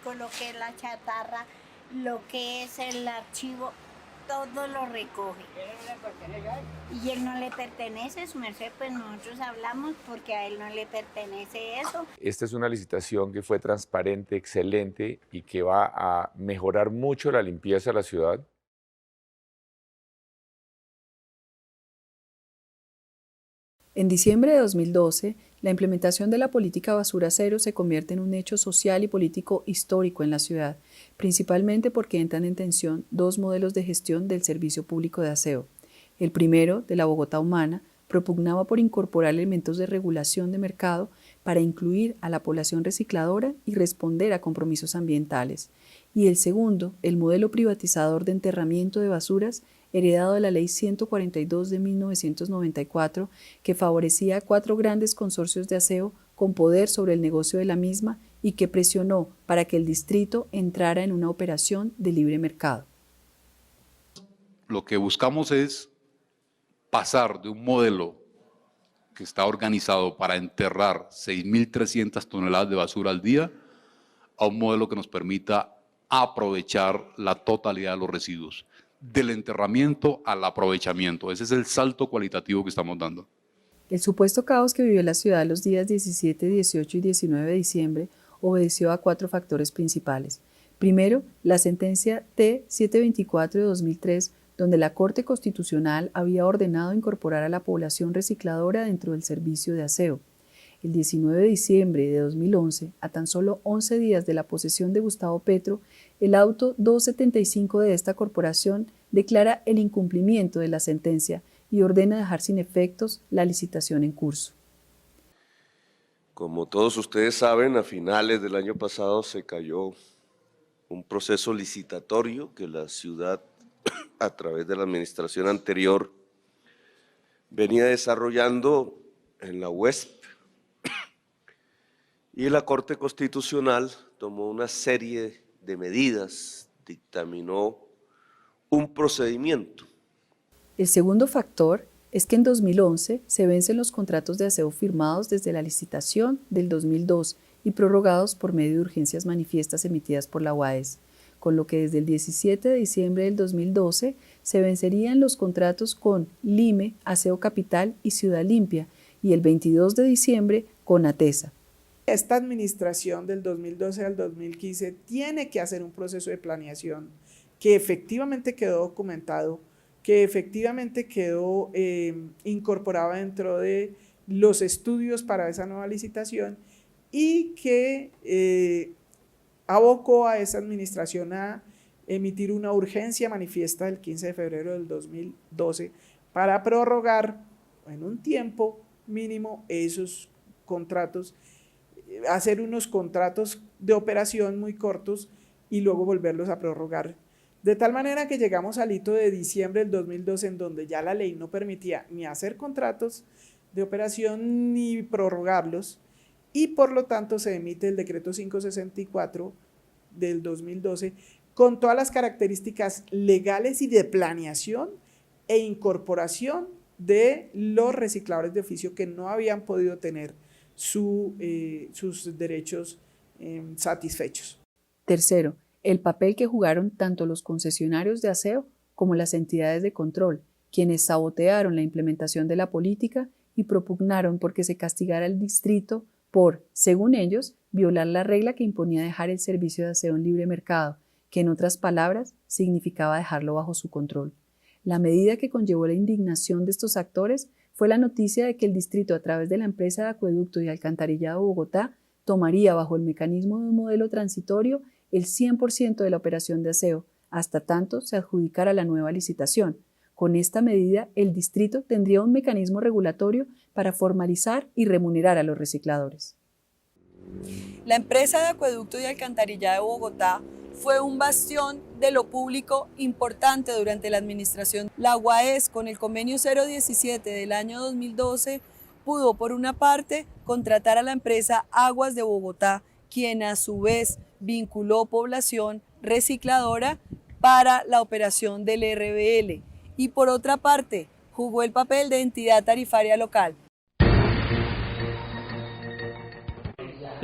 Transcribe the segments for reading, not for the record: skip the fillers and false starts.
plástico, lo que es la chatarra, lo que es el archivo, todo lo recoge. Y él no le pertenece, su merced, pues nosotros hablamos porque a él no le pertenece eso. Esta es una licitación que fue transparente, excelente y que va a mejorar mucho la limpieza de la ciudad. En diciembre de 2012, la implementación de la política basura cero se convierte en un hecho social y político histórico en la ciudad, principalmente porque entran en tensión dos modelos de gestión del servicio público de aseo. El primero, de la Bogotá humana, propugnaba por incorporar elementos de regulación de mercado para incluir a la población recicladora y responder a compromisos ambientales. Y el segundo, el modelo privatizador de enterramiento de basuras, heredado de la Ley 142 de 1994, que favorecía a 4 grandes consorcios de aseo con poder sobre el negocio de la misma y que presionó para que el distrito entrara en una operación de libre mercado. Lo que buscamos es pasar de un modelo que está organizado para enterrar 6.300 toneladas de basura al día a un modelo que nos permita aprovechar la totalidad de los residuos, del enterramiento al aprovechamiento. Ese es el salto cualitativo que estamos dando. El supuesto caos que vivió la ciudad los días 17, 18 y 19 de diciembre obedeció a 4 factores principales. Primero, la sentencia T-724 de 2003, donde la Corte Constitucional había ordenado incorporar a la población recicladora dentro del servicio de aseo. El 19 de diciembre de 2011, a tan solo 11 días de la posesión de Gustavo Petro, el auto 275 de esta corporación declara el incumplimiento de la sentencia y ordena dejar sin efectos la licitación en curso. Como todos ustedes saben, a finales del año pasado se cayó un proceso licitatorio que la ciudad, a través de la administración anterior, venía desarrollando en la UESP, y la Corte Constitucional tomó una serie de medidas, dictaminó un procedimiento. El segundo factor es que en 2011 se vencen los contratos de aseo firmados desde la licitación del 2002 y prorrogados por medio de urgencias manifiestas emitidas por la UAES, con lo que desde el 17 de diciembre del 2012 se vencerían los contratos con LIME, Aseo Capital y Ciudad Limpia, y el 22 de diciembre con ATESA. Esta administración del 2012 al 2015 tiene que hacer un proceso de planeación que efectivamente quedó documentado, que efectivamente quedó incorporado dentro de los estudios para esa nueva licitación y que abocó a esa administración a emitir una urgencia manifiesta el 15 de febrero del 2012 para prorrogar en un tiempo mínimo esos contratos, hacer unos contratos de operación muy cortos y luego volverlos a prorrogar. De tal manera que llegamos al hito de diciembre del 2012 en donde ya la ley no permitía ni hacer contratos de operación ni prorrogarlos y por lo tanto se emite el decreto 564 del 2012 con todas las características legales y de planeación e incorporación de los recicladores de oficio que no habían podido tener sus derechos satisfechos. Tercero, el papel que jugaron tanto los concesionarios de aseo como las entidades de control, quienes sabotearon la implementación de la política y propugnaron porque se castigara al distrito por, según ellos, violar la regla que imponía dejar el servicio de aseo en libre mercado, que en otras palabras significaba dejarlo bajo su control. La medida que conllevó la indignación de estos actores fue la noticia de que el distrito, a través de la empresa de acueducto y alcantarillado Bogotá, tomaría bajo el mecanismo de un modelo transitorio el 100% de la operación de aseo, hasta tanto se adjudicara la nueva licitación. Con esta medida, el distrito tendría un mecanismo regulatorio para formalizar y remunerar a los recicladores. La empresa de acueducto y alcantarillado de Bogotá fue un bastión de lo público importante durante la administración. La UAES, con el convenio 017 del año 2012, pudo, por una parte, contratar a la empresa Aguas de Bogotá, quien a su vez vinculó población recicladora para la operación del RBL, y por otra parte, jugó el papel de entidad tarifaria local.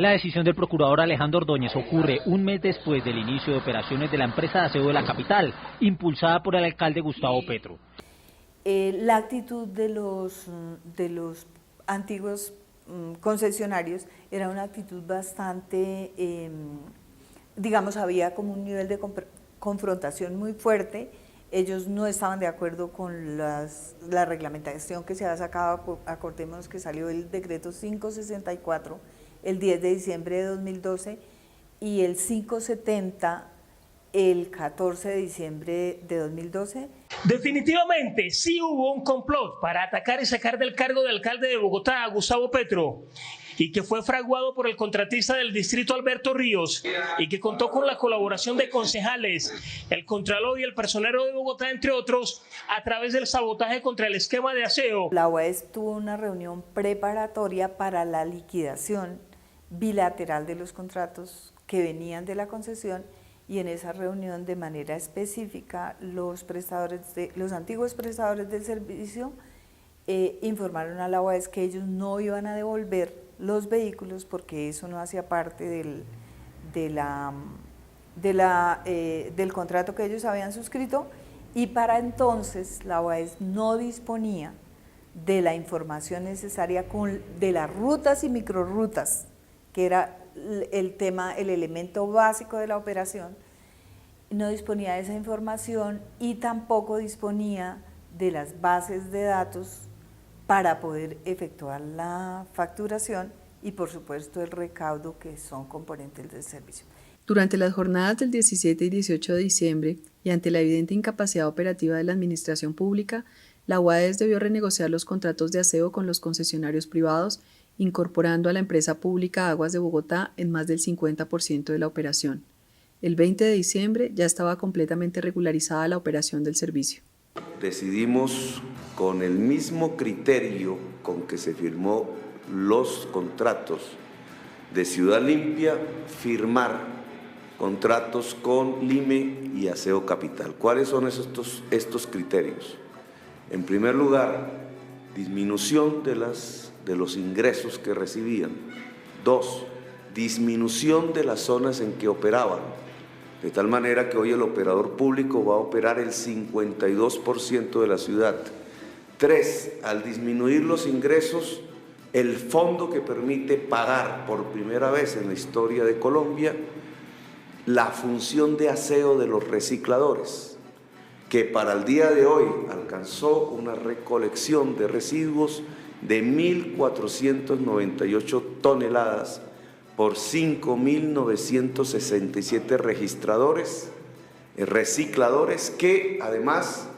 La decisión del procurador Alejandro Ordóñez ocurre un mes después del inicio de operaciones de la empresa de aseo de la capital, impulsada por el alcalde Gustavo Petro. La actitud de los antiguos concesionarios era una actitud bastante, digamos, había como un nivel de confrontación muy fuerte. Ellos no estaban de acuerdo con la reglamentación que se había sacado. Acordémonos que salió el decreto 564 el 10 de diciembre de 2012 y el 570 el 14 de diciembre de 2012. Definitivamente sí hubo un complot para atacar y sacar del cargo de alcalde de Bogotá a Gustavo Petro, y que fue fraguado por el contratista del distrito Alberto Ríos, y que contó con la colaboración de concejales, el Contralor y el Personero de Bogotá, entre otros, a través del sabotaje contra el esquema de aseo. La UAS tuvo una reunión preparatoria para la liquidación bilateral de los contratos que venían de la concesión, y en esa reunión de manera específica los antiguos prestadores del servicio informaron a la UAS que ellos no iban a devolver los vehículos porque eso no hacía parte del contrato que ellos habían suscrito, y para entonces la UAS no disponía de la información necesaria de las rutas y microrrutas, que era el elemento básico de la operación. No disponía de esa información y tampoco disponía de las bases de datos para poder efectuar la facturación y, por supuesto, el recaudo, que son componentes del servicio. Durante las jornadas del 17 y 18 de diciembre, y ante la evidente incapacidad operativa de la administración pública, la UAS debió renegociar los contratos de aseo con los concesionarios privados, incorporando a la empresa pública Aguas de Bogotá en más del 50% de la operación. El 20 de diciembre ya estaba completamente regularizada la operación del servicio. Decidimos, con el mismo criterio con que se firmó los contratos de Ciudad Limpia, firmar contratos con Lime y Aseo Capital. ¿Cuáles son estos criterios? En primer lugar, disminución de los ingresos que recibían. 2, disminución de las zonas en que operaban, de tal manera que hoy el operador público va a operar el 52% de la ciudad. 3, al disminuir los ingresos, el fondo que permite pagar por primera vez en la historia de Colombia la función de aseo de los recicladores, que para el día de hoy alcanzó una recolección de residuos de 1.498 toneladas por 5.967 registradores, recicladores, que además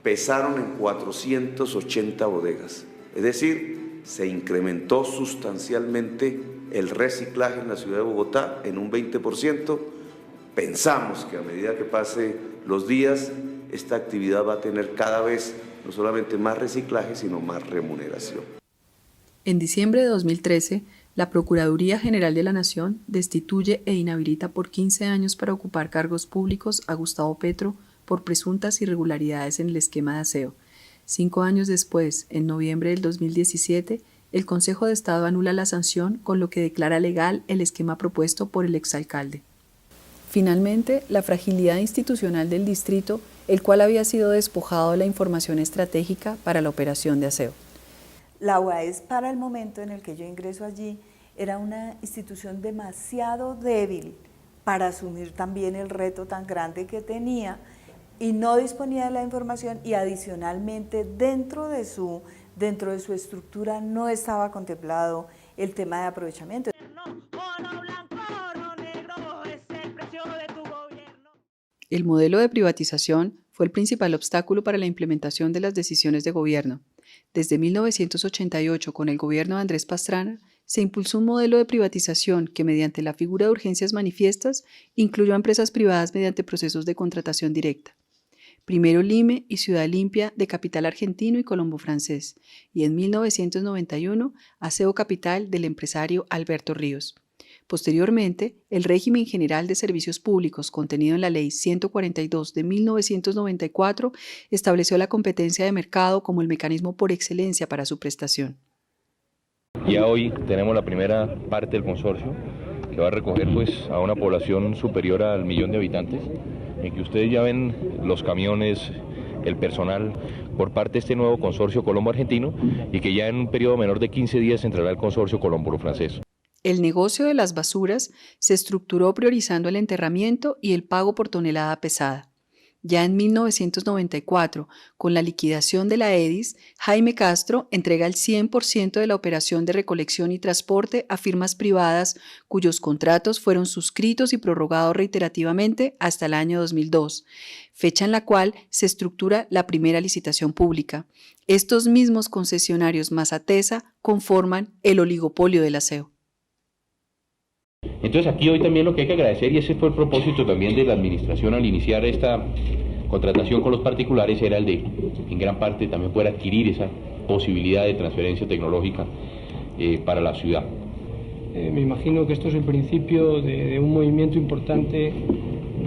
pesaron en 480 bodegas. Es decir, se incrementó sustancialmente el reciclaje en la ciudad de Bogotá en un 20%. Pensamos que a medida que pase los días, esta actividad va a tener cada vez no solamente más reciclaje, sino más remuneración. En diciembre de 2013, la Procuraduría General de la Nación destituye e inhabilita por 15 años para ocupar cargos públicos a Gustavo Petro por presuntas irregularidades en el esquema de aseo. 5 años después, en noviembre del 2017, el Consejo de Estado anula la sanción, con lo que declara legal el esquema propuesto por el exalcalde. Finalmente, la fragilidad institucional del distrito, el cual había sido despojado de la información estratégica para la operación de aseo. La UAS, para el momento en el que yo ingreso allí, era una institución demasiado débil para asumir también el reto tan grande que tenía, y no disponía de la información, y adicionalmente dentro de su estructura no estaba contemplado el tema de aprovechamiento. El modelo de privatización fue el principal obstáculo para la implementación de las decisiones de gobierno. Desde 1988, con el gobierno de Andrés Pastrana, se impulsó un modelo de privatización que, mediante la figura de urgencias manifiestas, incluyó a empresas privadas mediante procesos de contratación directa. Primero Lime y Ciudad Limpia, de capital argentino y colombo francés, y en 1991 Aseo Capital, del empresario Alberto Ríos. Posteriormente, el régimen general de servicios públicos contenido en la Ley 142 de 1994 estableció la competencia de mercado como el mecanismo por excelencia para su prestación. Ya hoy tenemos la primera parte del consorcio, que va a recoger pues a una población superior al 1.000.000 de habitantes, en que ustedes ya ven los camiones, el personal por parte de este nuevo consorcio colombo-argentino, y que ya en un periodo menor de 15 días entrará el consorcio colombo-francés. El negocio de las basuras se estructuró priorizando el enterramiento y el pago por tonelada pesada. Ya en 1994, con la liquidación de la EDIS, Jaime Castro entrega el 100% de la operación de recolección y transporte a firmas privadas cuyos contratos fueron suscritos y prorrogados reiterativamente hasta el año 2002, fecha en la cual se estructura la primera licitación pública. Estos mismos concesionarios más ATESA conforman el oligopolio del aseo. Entonces aquí hoy también lo que hay que agradecer, y ese fue el propósito también de la administración al iniciar esta contratación con los particulares, era el de, en gran parte, también poder adquirir esa posibilidad de transferencia tecnológica para la ciudad. Me imagino que esto es el principio de un movimiento importante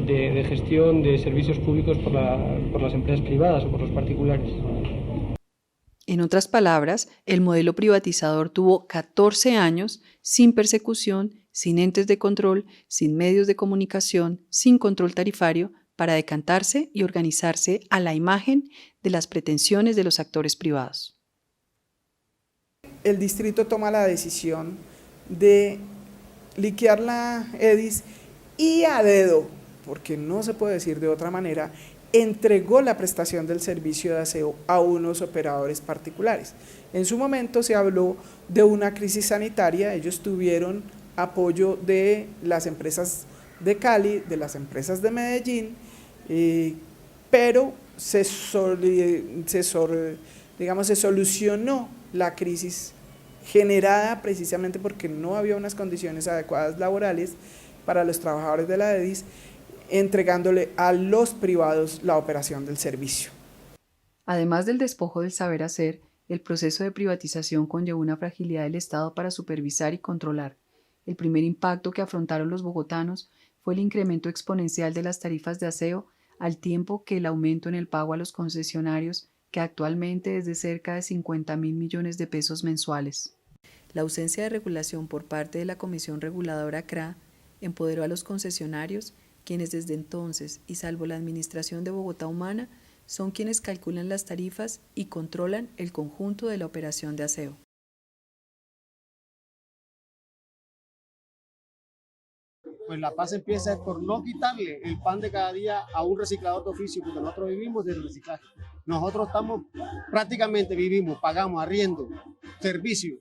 de gestión de servicios públicos por las empresas privadas o por los particulares. En otras palabras, el modelo privatizador tuvo 14 años sin persecución, sin entes de control, sin medios de comunicación, sin control tarifario, para decantarse y organizarse a la imagen de las pretensiones de los actores privados. El distrito toma la decisión de liquidar la EDIS y a dedo, porque no se puede decir de otra manera, entregó la prestación del servicio de aseo a unos operadores particulares. En su momento se habló de una crisis sanitaria, ellos tuvieron apoyo de las empresas de Cali, de las empresas de Medellín, pero se solucionó la crisis generada precisamente porque no había unas condiciones adecuadas laborales para los trabajadores de la EDIS, entregándole a los privados la operación del servicio. Además del despojo del saber hacer, el proceso de privatización conllevó una fragilidad del Estado para supervisar y controlar. El primer impacto que afrontaron los bogotanos fue el incremento exponencial de las tarifas de aseo, al tiempo que el aumento en el pago a los concesionarios, que actualmente es de cerca de 50.000 millones de pesos mensuales. La ausencia de regulación por parte de la Comisión Reguladora CRA empoderó a los concesionarios, quienes desde entonces, y salvo la Administración de Bogotá Humana, son quienes calculan las tarifas y controlan el conjunto de la operación de aseo. Pues la paz empieza por no quitarle el pan de cada día a un reciclador de oficio, porque nosotros vivimos del reciclaje. Nosotros vivimos, pagamos arriendo, servicio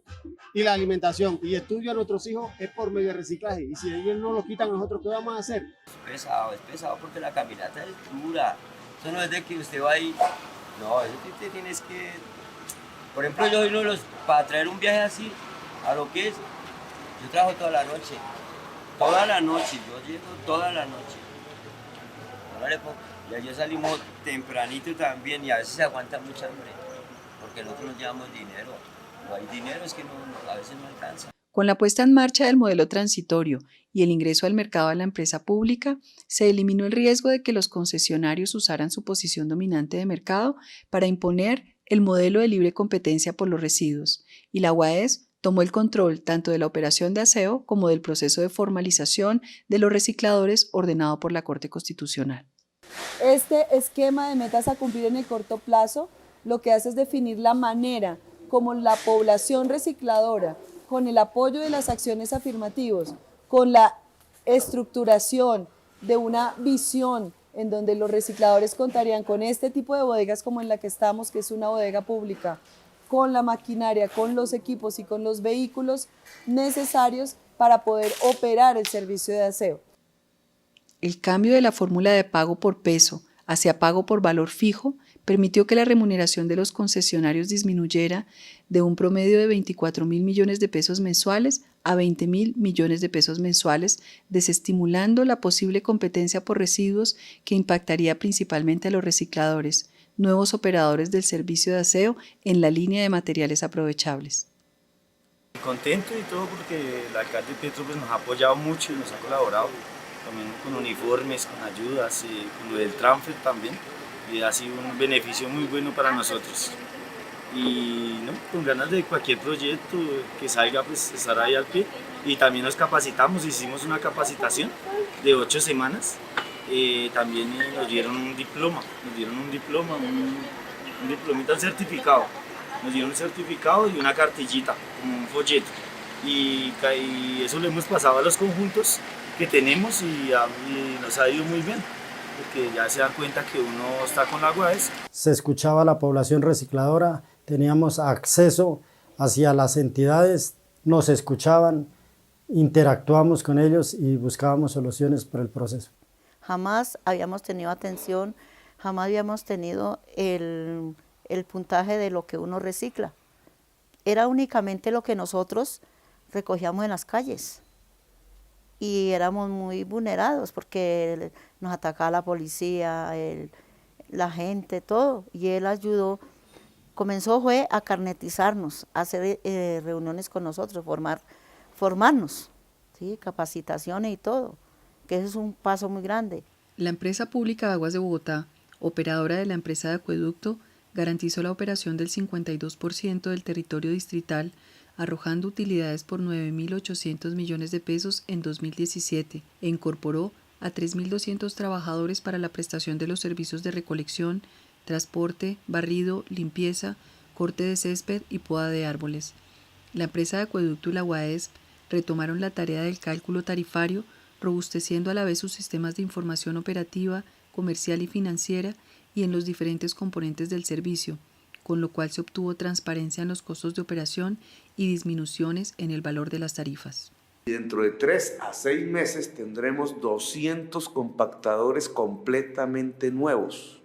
y la alimentación y estudio a nuestros hijos es por medio de reciclaje. Y si ellos no lo quitan, ¿nosotros qué vamos a hacer? Es pesado porque la caminata es dura. Eso no es de que usted va ahí. No, eso que usted tienes que... Por ejemplo, yo uno de los... Para traer un viaje así, a lo que es, yo trabajo toda la noche. Toda la noche, yo llego toda la noche. Y ayer salimos tempranito también y a veces se aguanta mucha hambre, porque nosotros no llevamos dinero. No hay dinero, es que a veces no alcanza. Con la puesta en marcha del modelo transitorio y el ingreso al mercado de la empresa pública, se eliminó el riesgo de que los concesionarios usaran su posición dominante de mercado para imponer el modelo de libre competencia por los residuos, y la UAES tomó el control tanto de la operación de aseo como del proceso de formalización de los recicladores ordenado por la Corte Constitucional. Este esquema de metas a cumplir en el corto plazo lo que hace es definir la manera como la población recicladora, con el apoyo de las acciones afirmativas, con la estructuración de una visión en donde los recicladores contarían con este tipo de bodegas como en la que estamos, que es una bodega pública, con la maquinaria, con los equipos y con los vehículos necesarios para poder operar el servicio de aseo. El cambio de la fórmula de pago por peso hacia pago por valor fijo permitió que la remuneración de los concesionarios disminuyera de un promedio de 24.000 millones de pesos mensuales a 20.000 millones de pesos mensuales, desestimulando la posible competencia por residuos que impactaría principalmente a los recicladores, nuevos operadores del servicio de aseo en la línea de materiales aprovechables. Contento y todo porque el alcalde Petro nos ha apoyado mucho y nos ha colaborado también con uniformes, con ayudas, con lo del transfer también, y ha sido un beneficio muy bueno para nosotros. y no, con ganas de cualquier proyecto que salga, pues estar ahí al pie. Y también nos capacitamos, hicimos una capacitación de 8 semanas, también nos dieron un diploma, un diplomita, un certificado. Nos dieron un certificado y una cartillita, como un folleto. Y eso lo hemos pasado a los conjuntos que tenemos y nos ha ido muy bien, porque ya se dan cuenta que uno está con la UAES. Se escuchaba a la población recicladora, teníamos acceso hacia las entidades, nos escuchaban, interactuamos con ellos y buscábamos soluciones para el proceso. Jamás habíamos tenido atención, jamás habíamos tenido el puntaje de lo que uno recicla. Era únicamente lo que nosotros recogíamos en las calles y éramos muy vulnerados porque nos atacaba la policía, la gente, todo, y él comenzó a carnetizarnos, a hacer reuniones con nosotros, formarnos, ¿sí? Capacitaciones y todo, que eso es un paso muy grande. La empresa pública de Aguas de Bogotá, operadora de la empresa de acueducto, garantizó la operación del 52% del territorio distrital, arrojando utilidades por 9.800 millones de pesos en 2017 e incorporó a 3.200 trabajadores para la prestación de los servicios de recolección, transporte, barrido, limpieza, corte de césped y poda de árboles. La empresa de acueducto y la UAES retomaron la tarea del cálculo tarifario, robusteciendo a la vez sus sistemas de información operativa, comercial y financiera y en los diferentes componentes del servicio, con lo cual se obtuvo transparencia en los costos de operación y disminuciones en el valor de las tarifas. Dentro de 3 a 6 meses tendremos 200 compactadores completamente nuevos.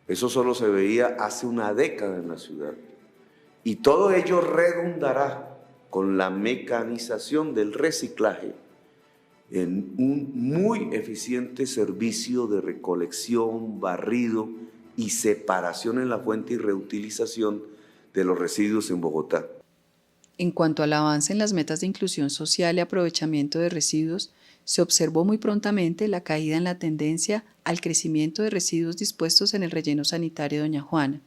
Eso solo se veía hace una década en la ciudad. Y todo ello redundará con la mecanización del reciclaje en un muy eficiente servicio de recolección, barrido y separación en la fuente y reutilización de los residuos en Bogotá. En cuanto al avance en las metas de inclusión social y aprovechamiento de residuos, se observó muy prontamente la caída en la tendencia al crecimiento de residuos dispuestos en el relleno sanitario Doña Juana.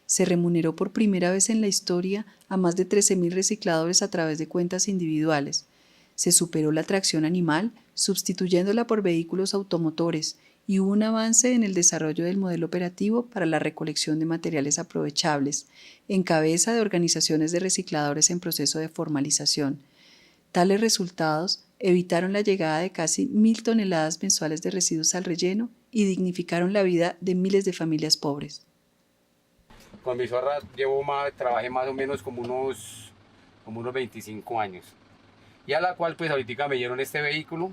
Se remuneró por primera vez en la historia a más de 13.000 recicladores a través de cuentas individuales. Se superó la tracción animal, sustituyéndola por vehículos automotores, y hubo un avance en el desarrollo del modelo operativo para la recolección de materiales aprovechables, en cabeza de organizaciones de recicladores en proceso de formalización. Tales resultados evitaron la llegada de casi 1.000 toneladas mensuales de residuos al relleno y dignificaron la vida de miles de familias pobres. Con mi zorra trabajé más o menos como unos 25 años. Y a la cual pues ahorita me dieron este vehículo,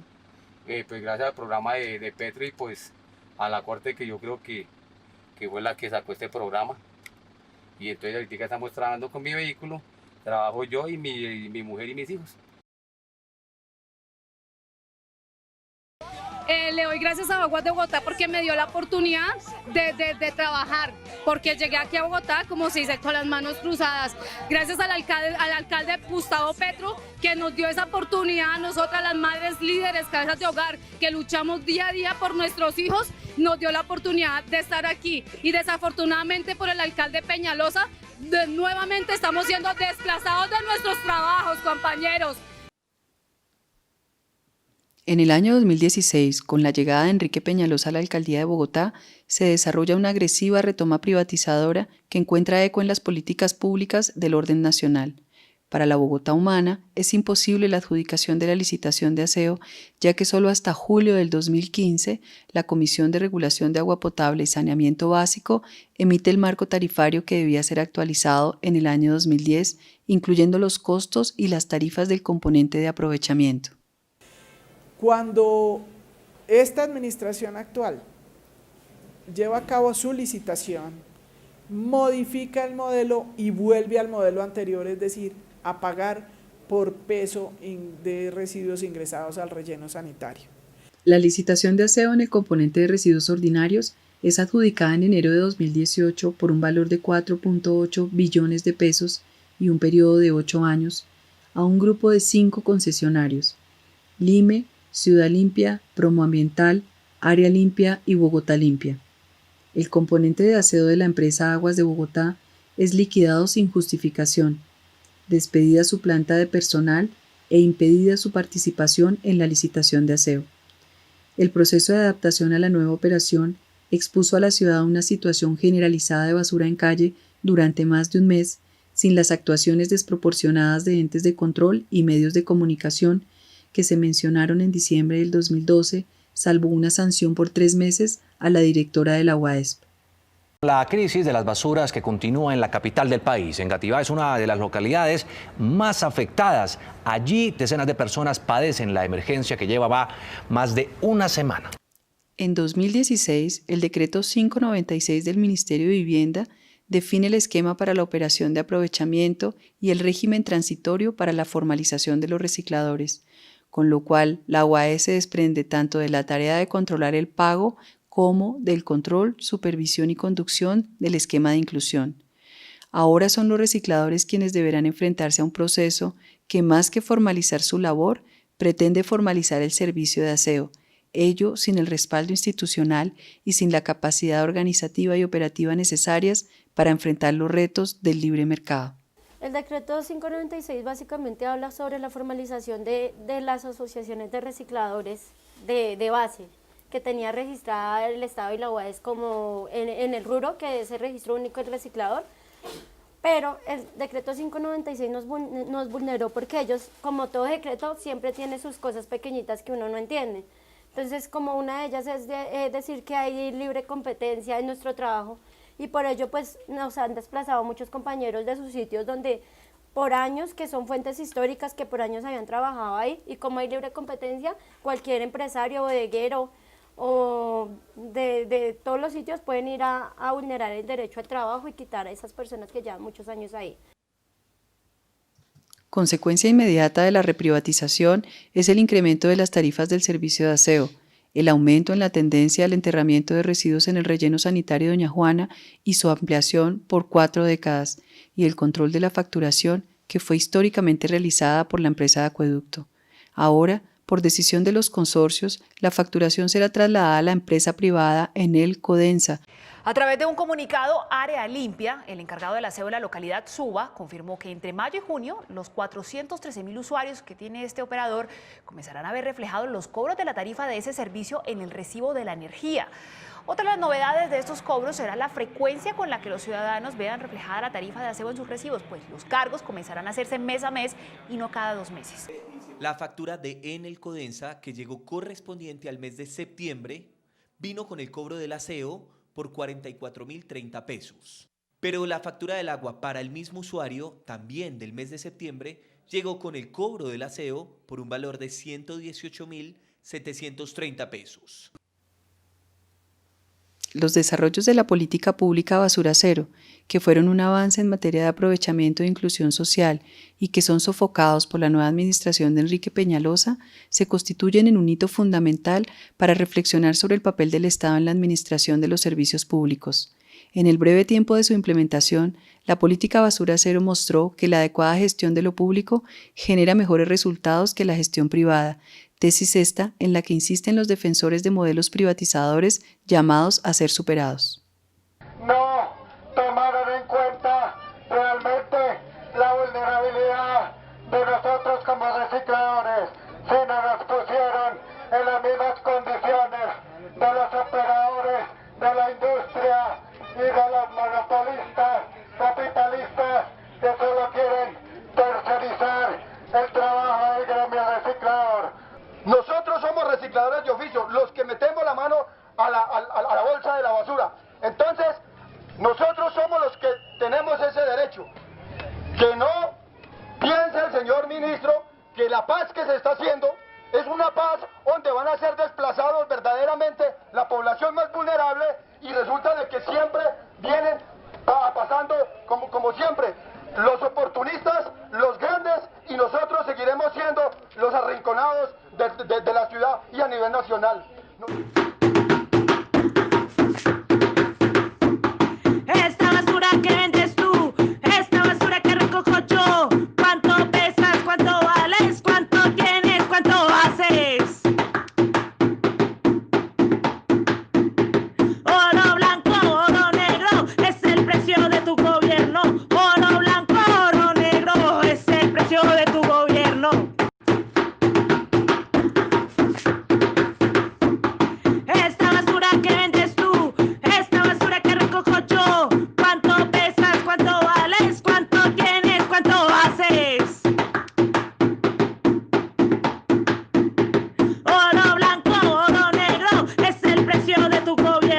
pues gracias al programa de Petro y pues a la corte que yo creo que fue la que sacó este programa. Y entonces ahorita estamos trabajando con mi vehículo, trabajo yo y mi mujer y mis hijos. Le doy gracias a Aguas de Bogotá porque me dio la oportunidad de trabajar, porque llegué aquí a Bogotá, como se dice, con las manos cruzadas. Gracias al alcalde Gustavo Petro, que nos dio esa oportunidad a nosotras, las madres líderes, cabezas de hogar, que luchamos día a día por nuestros hijos, nos dio la oportunidad de estar aquí. Y desafortunadamente por el alcalde Peñalosa, nuevamente estamos siendo desplazados de nuestros trabajos, compañeros. En el año 2016, con la llegada de Enrique Peñalosa a la alcaldía de Bogotá, se desarrolla una agresiva retoma privatizadora que encuentra eco en las políticas públicas del orden nacional. Para la Bogotá humana, es imposible la adjudicación de la licitación de aseo, ya que solo hasta julio del 2015, la Comisión de Regulación de Agua Potable y Saneamiento Básico emite el marco tarifario que debía ser actualizado en el año 2010, incluyendo los costos y las tarifas del componente de aprovechamiento. Cuando esta administración actual lleva a cabo su licitación, modifica el modelo y vuelve al modelo anterior, es decir, a pagar por peso de residuos ingresados al relleno sanitario. La licitación de aseo en el componente de residuos ordinarios es adjudicada en enero de 2018 por un valor de 4.8 billones de pesos y un periodo de 8 años a un grupo de 5 concesionarios: Lime, Ciudad Limpia, Promoambiental, Área Limpia y Bogotá Limpia. El componente de aseo de la empresa Aguas de Bogotá es liquidado sin justificación, despedida su planta de personal e impedida su participación en la licitación de aseo. El proceso de adaptación a la nueva operación expuso a la ciudad a una situación generalizada de basura en calle durante más de un mes, sin las actuaciones desproporcionadas de entes de control y medios de comunicación que se mencionaron en diciembre del 2012, salvo una sanción por 3 meses a la directora de la UAESP. La crisis de las basuras que continúa en la capital del país. Engativá es una de las localidades más afectadas. Allí decenas de personas padecen la emergencia que llevaba más de una semana. En 2016, el decreto 596 del Ministerio de Vivienda define el esquema para la operación de aprovechamiento y el régimen transitorio para la formalización de los recicladores, con lo cual la UAE se desprende tanto de la tarea de controlar el pago como del control, supervisión y conducción del esquema de inclusión. Ahora son los recicladores quienes deberán enfrentarse a un proceso que, más que formalizar su labor, pretende formalizar el servicio de aseo, ello sin el respaldo institucional y sin la capacidad organizativa y operativa necesarias para enfrentar los retos del libre mercado. El decreto 596 básicamente habla sobre la formalización de las asociaciones de recicladores de base, que tenía registrada el Estado y la UAES como en el RURO, que es el registro único del reciclador, pero el decreto 596 nos vulneró porque ellos, como todo decreto, siempre tiene sus cosas pequeñitas que uno no entiende. Entonces, como una de ellas es decir que hay libre competencia en nuestro trabajo, y por ello pues nos han desplazado muchos compañeros de sus sitios donde por años, que son fuentes históricas que por años habían trabajado ahí, y como hay libre competencia, cualquier empresario, bodeguero o de todos los sitios pueden ir a vulnerar el derecho al trabajo y quitar a esas personas que llevan muchos años ahí. Consecuencia inmediata de la reprivatización es el incremento de las tarifas del servicio de aseo, el aumento en la tendencia al enterramiento de residuos en el relleno sanitario de Doña Juana y su ampliación por 4 décadas, y el control de la facturación que fue históricamente realizada por la empresa de acueducto. Ahora, por decisión de los consorcios, la facturación será trasladada a la empresa privada Enel Codensa. A través de un comunicado, Área Limpia, el encargado del aseo de la localidad Suba, confirmó que entre mayo y junio los 413.000 usuarios que tiene este operador comenzarán a ver reflejados los cobros de la tarifa de ese servicio en el recibo de la energía. Otra de las novedades de estos cobros será la frecuencia con la que los ciudadanos vean reflejada la tarifa de aseo en sus recibos, pues los cargos comenzarán a hacerse mes a mes y no cada 2 meses. La factura de Enel Codensa, que llegó correspondiente al mes de septiembre, vino con el cobro del aseo por 44.030 pesos. Pero la factura del agua para el mismo usuario, también del mes de septiembre, llegó con el cobro del aseo por un valor de 118.730 pesos. Los desarrollos de la política pública Basura Cero, que fueron un avance en materia de aprovechamiento e inclusión social y que son sofocados por la nueva administración de Enrique Peñalosa, se constituyen en un hito fundamental para reflexionar sobre el papel del Estado en la administración de los servicios públicos. En el breve tiempo de su implementación, la política Basura Cero mostró que la adecuada gestión de lo público genera mejores resultados que la gestión privada, tesis esta en la que insisten los defensores de modelos privatizadores llamados a ser superados. No tomaron en cuenta realmente la vulnerabilidad de nosotros como recicladores, sino nos pusieron en las mismas condiciones de los operadores de la industria y de los monopolistas capitalistas que solo quieren tercerizar el trabajo del gremio reciclador. Nosotros somos recicladores de oficio, los que metemos la mano a la bolsa de la basura. Entonces, nosotros somos los que tenemos ese derecho. Que no piense el señor ministro que la paz que se está haciendo es una paz donde van a ser desplazados verdaderamente la población más vulnerable, y resulta de que siempre vienen pasando como siempre los oportunistas, los grandes, y nosotros seguiremos siendo los arrinconados de la ciudad y a nivel nacional.